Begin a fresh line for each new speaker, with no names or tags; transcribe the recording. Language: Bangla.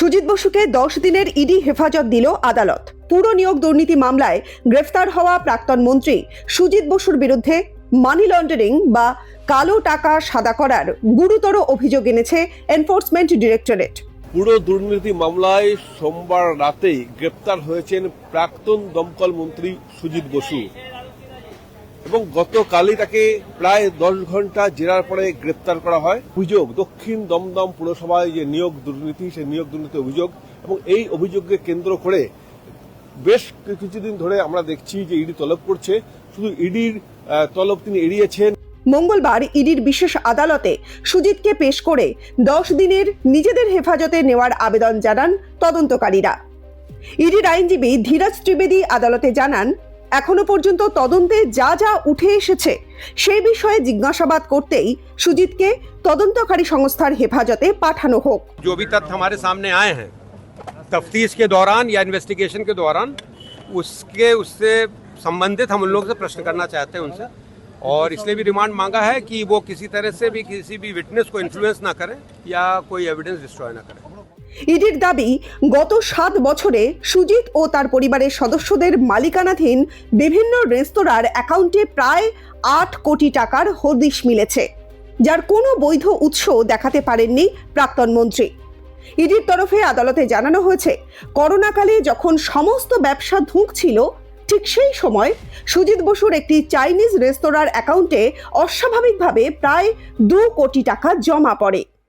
সুজিত বসুকে 10 দিনের ইডি হেফাজত দিল আদালত। পুর নিয়োগ দুর্নীতি মামলায় গ্রেফতার হওয়া প্রাক্তন মন্ত্রী সুজিত বসুর বিরুদ্ধে মানি লন্ডারিং বা কালো টাকা সাদা করার গুরুতর অভিযোগ এনেছে এনফোর্সমেন্ট ডিরেক্টরেট।
পুরো দুর্নীতি মামলায় সোমবার রাতেই গ্রেপ্তার হয়েছেন প্রাক্তন দমকল মন্ত্রী সুজিত বসু এবং গতকালই তাকে প্রায় 10 ঘন্টা জেরার পরে গ্রেপ্তার করা হয়। অভিযোগ দক্ষিণ দমদম পুরসভায় যে নিয়োগ দুর্নীতি, সেই নিয়োগ দুর্নীতি অভিযোগ, এবং এই অভিযোগকে কেন্দ্র করে বেশ কিছুদিন ধরে আমরা দেখছি যে ইডি তলব করছে। শুধু ইডির তলব তিনি এড়িয়েছেন।
মঙ্গলবার ইডির বিশেষ আদালতে সুজিতকে পেশ করে 10 দিনের নিজেদের হেফাজতে নেওয়ার আবেদন জানান তদন্তকারীরা। ইডির আইনজীবী ধীরাজ ত্রিবেদী আদালতে জানান, এখনো পর্যন্ত তদন্তে যা যা উঠে এসেছে সেই বিষয়ে জিজ্ঞাসাবাদ করতেই সুজিতকে তদন্তকারী সংস্থার হেফাজতে পাঠানো হোক।
जो भी तथ्य हमारे सामने आए हैं तफ्तीश के दौरान या इन्वेस्टिगेशन के दौरान उससे संबंधित हम उन लोगों से प्रश्न करना चाहते हैं उनसे, और इसलिए भी रिमांड मांगा है कि वो किसी तरह से भी किसी भी विटनेस को इन्फ्लुएंस ना करें या कोई एविडेंस डिस्ट्रॉय ना करें।
ইডির দাবি, গত 7 বছরে সুজিত ও তার পরিবারের সদস্যদের মালিকানাধীন বিভিন্ন রেস্তোরাঁর অ্যাকাউন্টে প্রায় 8 কোটি টাকার হদিশ মিলেছে, যার কোনো বৈধ উৎস দেখাতে পারেননি প্রাক্তন মন্ত্রী। ইডির তরফে আদালতে জানানো হয়েছে, করোনাকালে যখন সমস্ত ব্যবসা ধুঁকছিল ঠিক সেই সময় সুজিত বসুর একটি চাইনিজ রেস্তোরাঁর অ্যাকাউন্টে অস্বাভাবিকভাবে প্রায় 2 কোটি টাকা জমা পড়ে।